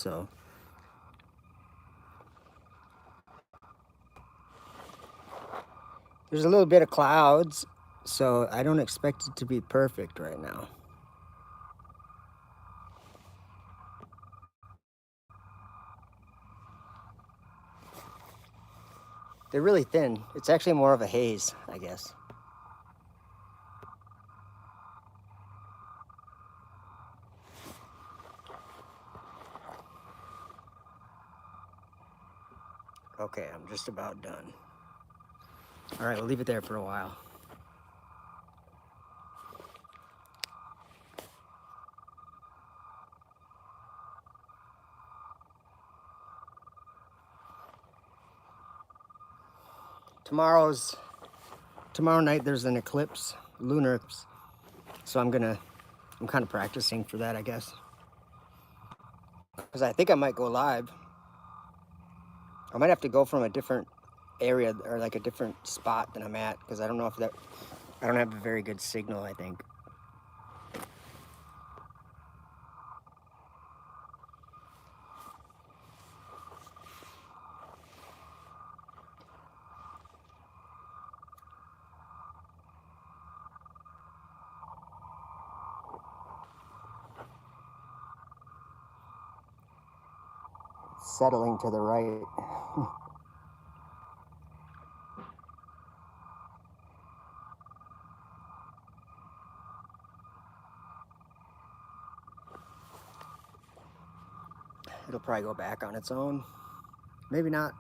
so. There's a little bit of clouds, so I don't expect it to be perfect right now. They're really thin. It's actually more of a haze, I guess. Okay, I'm just about done. All right, we'll leave it there for a while. Tomorrow night there's an eclipse, lunar eclipse. So I'm kind of practicing for that, I guess. Because I think I might go live. I might have to go from a different area or like a different spot than I'm at, because I don't know if I don't have a very good signal, I think. Settling to the right. It'll probably go back on its own. Maybe not.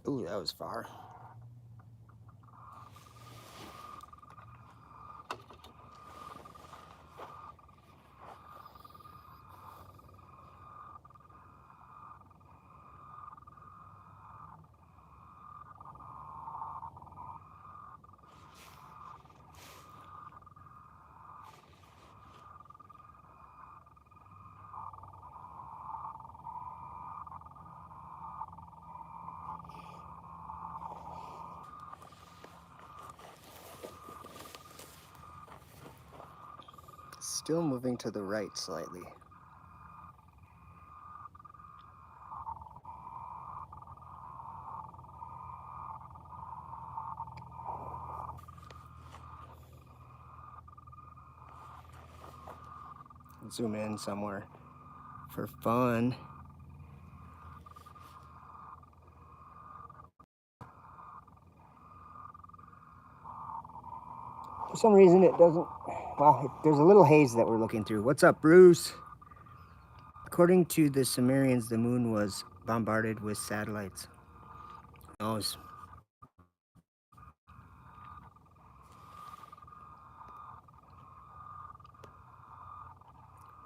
Ooh, that was far. Still moving to the right slightly. Zoom in somewhere for fun. For some reason it doesn't, well, there's a little haze that we're looking through. What's up, Bruce? According to the Sumerians, the moon was bombarded with satellites. Who knows?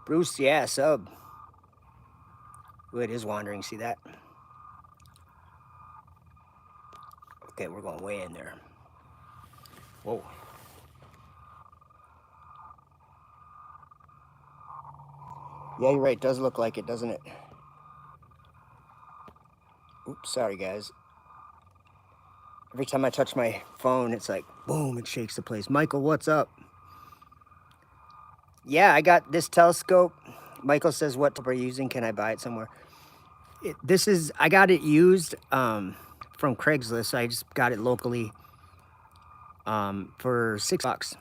Bruce, yeah, sub. Ooh, it is wandering, see that? Okay, we're going way in there. Whoa. Yeah, you're right, it does look like it, doesn't it? Oops, sorry guys. Every time I touch my phone, it's like, boom, it shakes the place. Michael, what's up? Yeah, I got this telescope. Michael says, what are you using? Can I buy it somewhere? I got it used from Craigslist. I just got it locally for $6.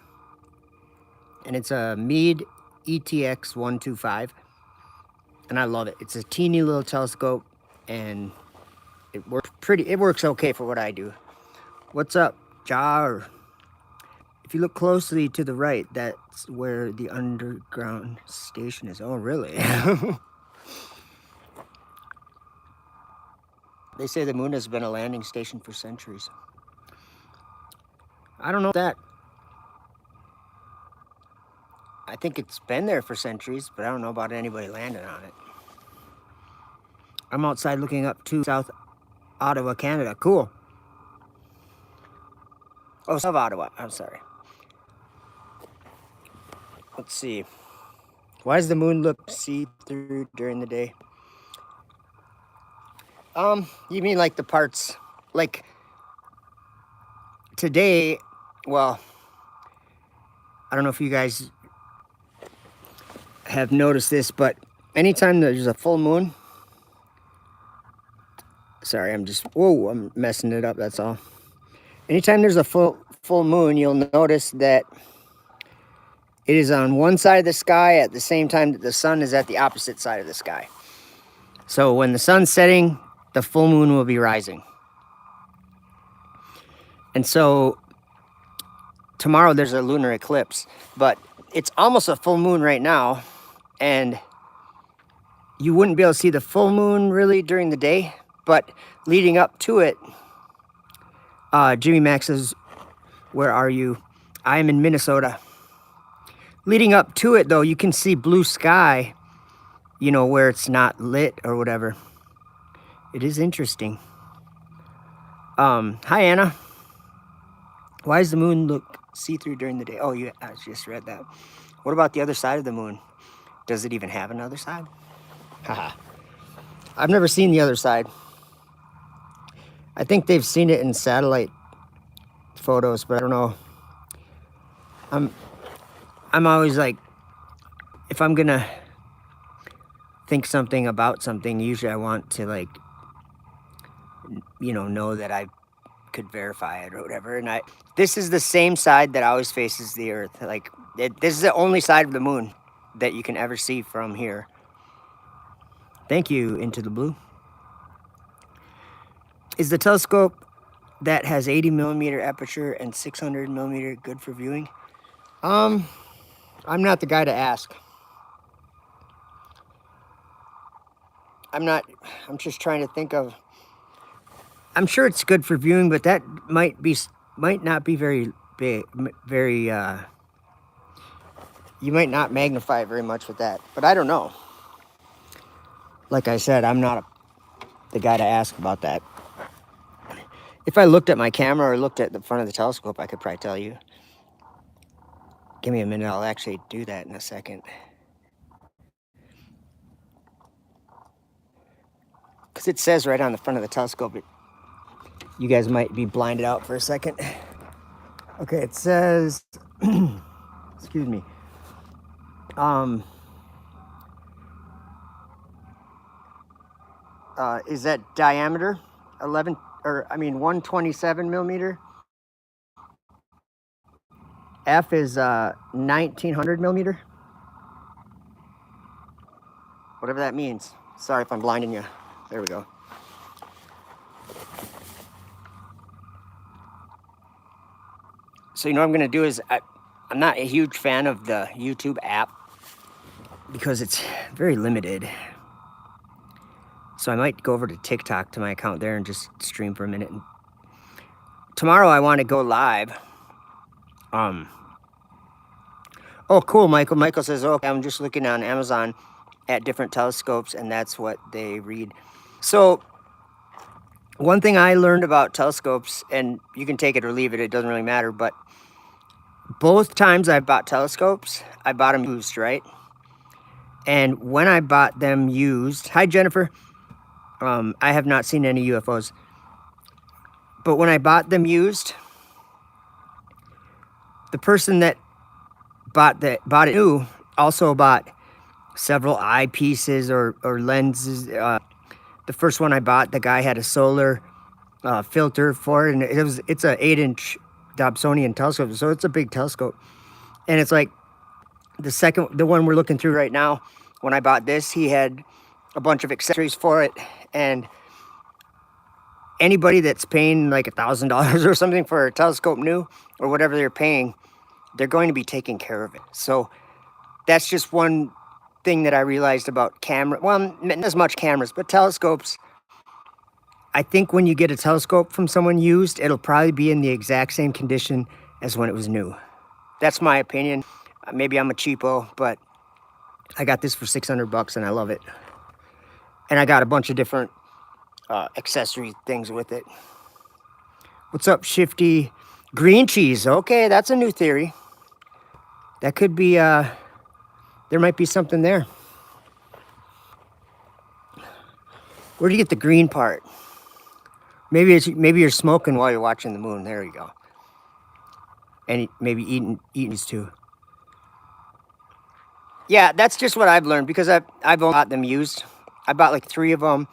And it's a Meade ETX 125. And I love it. It's a teeny little telescope and it works okay for what I do. What's up, Jar? If you look closely to the right, that's where the underground station is. Oh, really? They say the moon has been a landing station for centuries. I don't know that. I think it's been there for centuries, but I don't know about anybody landing on it. I'm outside looking up to South Ottawa, Canada. Cool. Oh, South Ottawa. I'm sorry. Let's see. Why does the moon look see-through during the day? You mean like the parts, like today, well, I don't know if you guys have noticed this, but anytime there's a full moon, sorry, I'm messing it up, that's all. Anytime there's a full moon, you'll notice that it is on one side of the sky at the same time that the sun is at the opposite side of the sky. So when the sun's setting, the full moon will be rising. And so tomorrow there's a lunar eclipse, but it's almost a full moon right now, and you wouldn't be able to see the full moon really during the day, but leading up to it, Jimmy Max says, where are you? I am in Minnesota. Leading up to it, though, you can see blue sky, you know, where it's not lit or whatever. It is interesting. Hi, Anna. Why does the moon look see-through during the day? Oh, I just read that. What about the other side of the moon? Does it even have another side? Haha. I've never seen the other side. I think they've seen it in satellite photos, but I don't know. I'm always like, if I'm gonna think something about something, usually I want to, like, you know that I could verify it or whatever. And this is the same side that always faces the earth. Like, this is the only side of the moon that you can ever see from here. Thank you, Into the Blue. Is the telescope that has 80 millimeter aperture and 600 millimeter good for viewing? I'm not the guy to ask. I'm just trying to think of, I'm sure it's good for viewing, but that might not be very big, you might not magnify it very much with that, but I don't know. Like I said, I'm not the guy to ask about that. If I looked at my camera or looked at the front of the telescope, I could probably tell you. Give me a minute, I'll actually do that in a second. Because it says right on the front of the telescope, you guys might be blinded out for a second. Okay, it says, excuse me. Is that diameter? 127 millimeter. F is 1900 millimeter. Whatever that means. Sorry if I'm blinding you. There we go. So you know what I'm gonna do is, I'm not a huge fan of the YouTube app because it's very limited. So I might go over to TikTok to my account there and just stream for a minute. And tomorrow I want to go live. Oh, cool, Michael. Michael says, okay, I'm just looking on Amazon at different telescopes, and that's what they read. So one thing I learned about telescopes, and you can take it or leave it, it doesn't really matter, but both times I bought telescopes, I bought them used, right? And when I bought them used, hi, Jennifer. I have not seen any UFOs. But when I bought them used, the person that bought it new also bought several eyepieces or lenses. The first one I bought, the guy had a solar filter for it, and it's a 8-inch Dobsonian telescope, so it's a big telescope. And it's like the one we're looking through right now, when I bought this, he had a bunch of accessories for it, and anybody that's paying like $1,000 or something for a telescope new, or whatever they're paying, they're going to be taking care of it. So that's just one thing that I realized about camera. Well, not as much cameras, but telescopes. I think when you get a telescope from someone used, it'll probably be in the exact same condition as when it was new. That's my opinion. Maybe I'm a cheapo, but I got this for 600 bucks and I love it. And I got a bunch of different accessory things with it. What's up, Shifty? Green cheese. Okay, that's a new theory. That could be, there might be something there. Where do you get the green part? Maybe you're smoking while you're watching the moon. There you go. And maybe eating these too. Yeah, that's just what I've learned because I've only got them used. I bought like 3 of them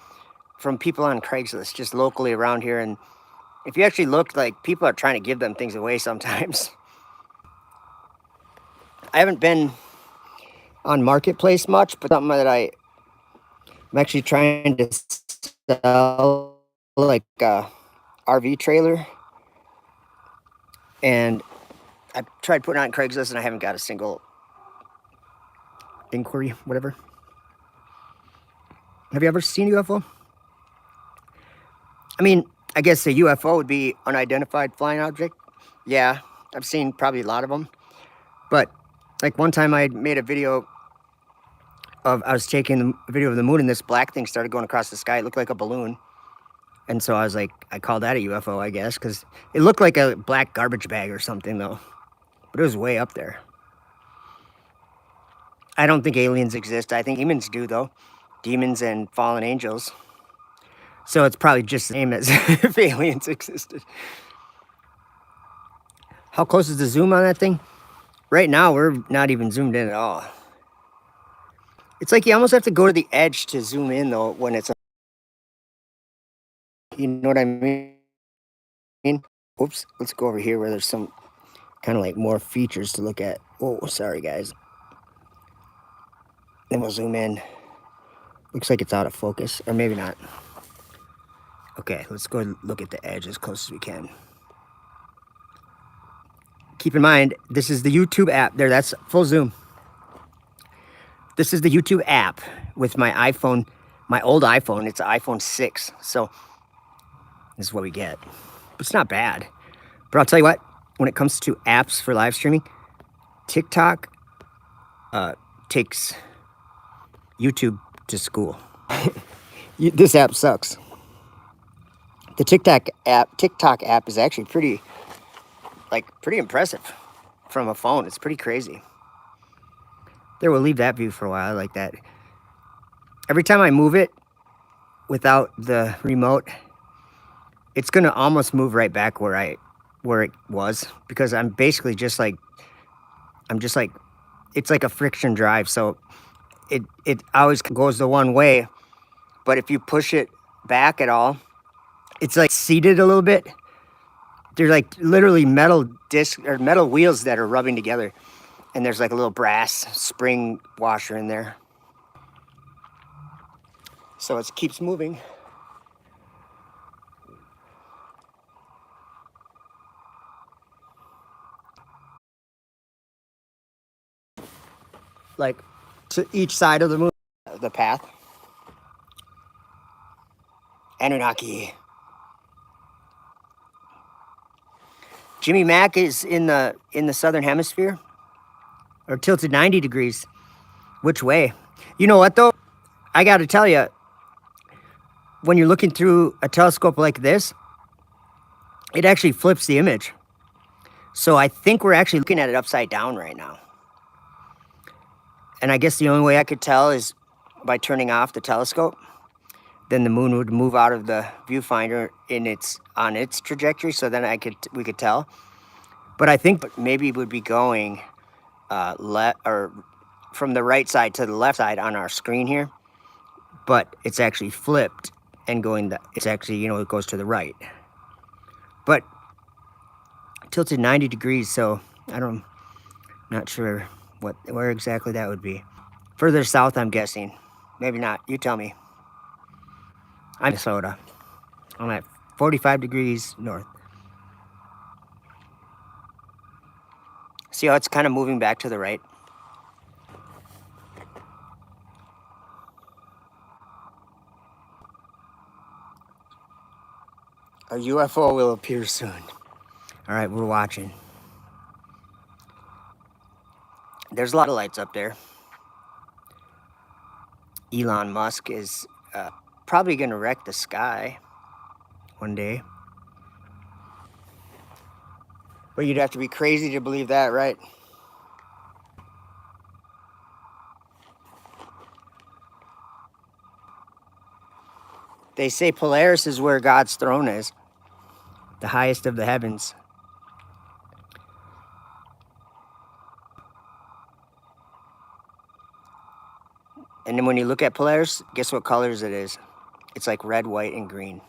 from people on Craigslist, just locally around here. And if you actually look, like, people are trying to give them things away sometimes. I haven't been on Marketplace much, but something that I'm actually trying to sell, like a RV trailer. And I tried putting it on Craigslist and I haven't got a single inquiry, whatever. Have you ever seen a UFO? I mean, I guess a UFO would be unidentified flying object. Yeah, I've seen probably a lot of them. But like one time I made a video of, I was taking a video of the moon and this black thing started going across the sky. It looked like a balloon. And so I was like, I called that a UFO, I guess, because it looked like a black garbage bag or something though. But it was way up there. I don't think aliens exist. I think demons do though. Demons and fallen angels. So it's probably just the same as if aliens existed. How close is the zoom on that thing? Right now, we're not even zoomed in at all. It's like you almost have to go to the edge to zoom in though when it's, you know what I mean? Oops, let's go over here where there's some kind of like more features to look at. Oh, sorry guys. Then we'll zoom in. Looks like it's out of focus, or maybe not. Okay, let's go look at the edge as close as we can. Keep in mind, this is the YouTube app. There, that's full zoom. This is the YouTube app with my iPhone, my old iPhone. It's an iPhone 6, so this is what we get. But it's not bad. But I'll tell you what, when it comes to apps for live streaming, TikTok takes YouTube to school. This app sucks. The TikTok app is actually pretty impressive from a phone. It's pretty crazy. There, we'll leave that view for a while. I like that. Every time I move it without the remote, it's gonna almost move right back where it was, because I'm basically just like, it's like a friction drive. So it always goes the one way, but if you push it back at all, it's like seated a little bit. They're like literally metal disc or metal wheels that are rubbing together, and there's like a little brass spring washer in there, so it keeps moving. Like to each side of the moon, the path. Anunnaki. Jimmy Mack is in the southern hemisphere, or tilted 90 degrees. Which way? You know what though? I got to tell you, when you're looking through a telescope like this, it actually flips the image. So I think we're actually looking at it upside down right now. And I guess the only way I could tell is by turning off the telescope. Then the moon would move out of the viewfinder on its trajectory, so then we could tell. But I think maybe it would be going from the right side to the left side on our screen here, but it's actually flipped and it's actually, it goes to the right. But tilted 90 degrees, so not sure where exactly that would be. Further south, I'm guessing. Maybe not. You tell me. I'm in Minnesota. I'm at 45 degrees north. See how it's kind of moving back to the right? A UFO will appear soon. All right, we're watching. There's a lot of lights up there. Elon Musk is probably going to wreck the sky one day. But you'd have to be crazy to believe that, right? They say Polaris is where God's throne is, the highest of the heavens. And then when you look at Polaris, guess what colors it is? It's like red, white, and green.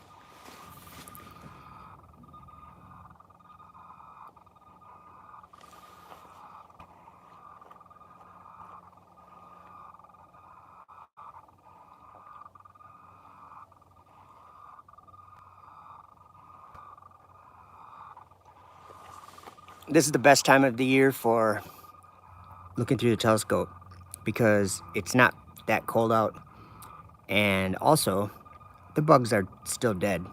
This is the best time of the year for looking through the telescope because it's not that cold out. And also, the bugs are still dead.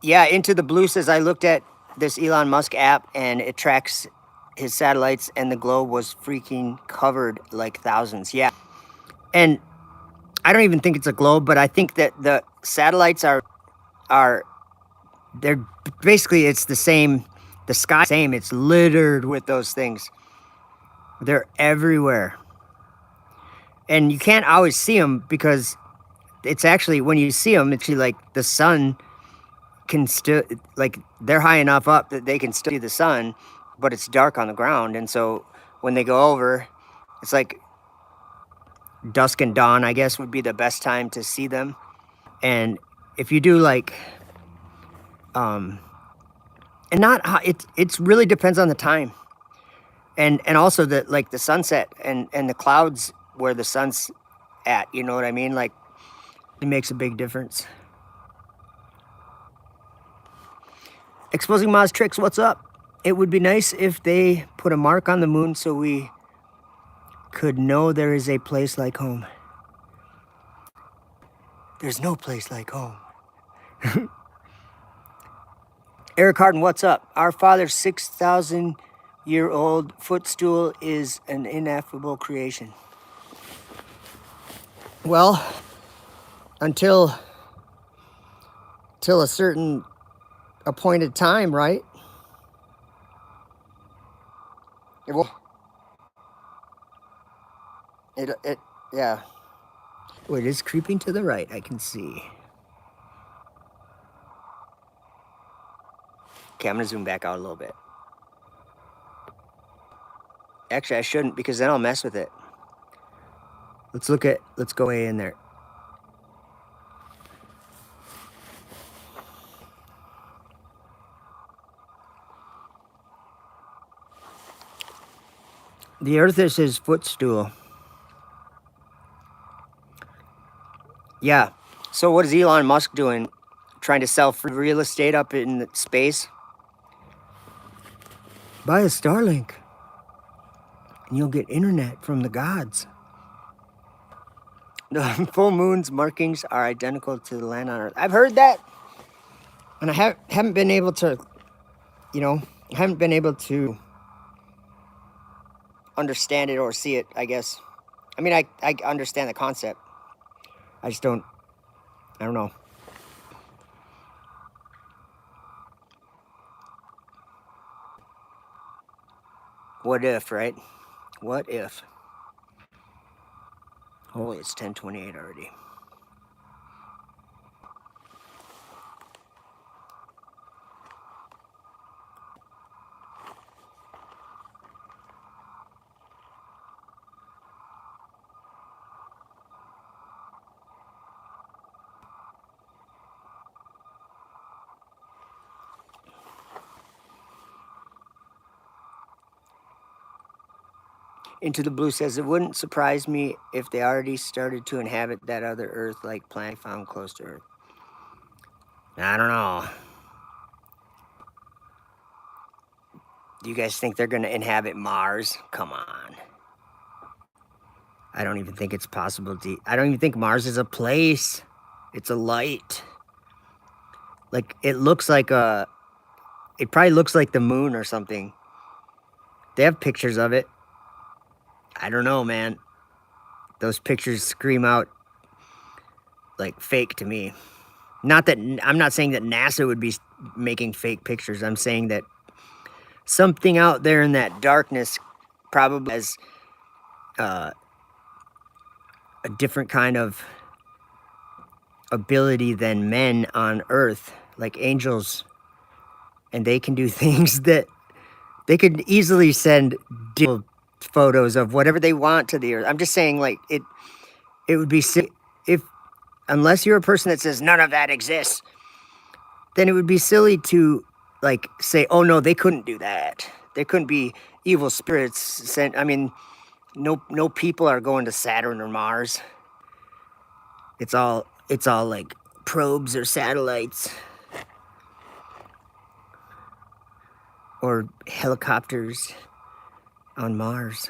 Yeah, Into the Blue says I looked at this Elon Musk app and it tracks his satellites and the globe was freaking covered like thousands. Yeah. And I don't even think it's a globe, but I think that the satellites are they're basically it's the same, the sky same, it's littered with those things. They're everywhere. And you can't always see them because it's actually when you see them, it's like the sun can still, like they're high enough up that they can still see the sun, but it's dark on the ground. And so when they go over, it's like dusk and dawn, I guess, would be the best time to see them. And if you do like, and not it's really depends on the time, and also the like the sunset and the clouds where the sun's at. You know what I mean? Like it makes a big difference. Exposing Moz Tricks, what's up? It would be nice if they put a mark on the moon so we could know there is a place like home. There's no place like home. Eric Harden, what's up? Our Father's 6,000-year-old footstool is an ineffable creation. Well, until a certain appointed time, right? It yeah. Oh, it is creeping to the right, I can see. Okay, I'm gonna zoom back out a little bit. Actually, I shouldn't because then I'll mess with it. Let's go way in there. The earth is his footstool. Yeah. So what is Elon Musk doing? Trying to sell free real estate up in space? Buy a Starlink and you'll get internet from the gods. The full moon's markings are identical to the land on Earth. I've heard that. And I haven't been able to, understand it or see it, I guess. I mean, I understand the concept. I just don't know. What if, right? What if? Holy, it's 10:28 already. Into the Blue says, it wouldn't surprise me if they already started to inhabit that other Earth like planet found close to Earth. I don't know. Do you guys think they're going to inhabit Mars? Come on. I don't even think it's possible I don't even think Mars is a place. It's a light. Like it looks like it probably looks like the moon or something. They have pictures of it. I don't know, man. Those pictures scream out like fake to me. Not that I'm not saying that NASA would be making fake pictures. I'm saying that something out there in that darkness probably has a different kind of ability than men on Earth, like angels, and they can do things that they could easily send photos of whatever they want to the Earth. I'm just saying, like it would be silly if, unless you're a person that says none of that exists, then it would be silly to like say, oh no, they couldn't do that. There couldn't be evil spirits sent. I mean, no people are going to Saturn or Mars. It's all like probes or satellites or helicopters on Mars.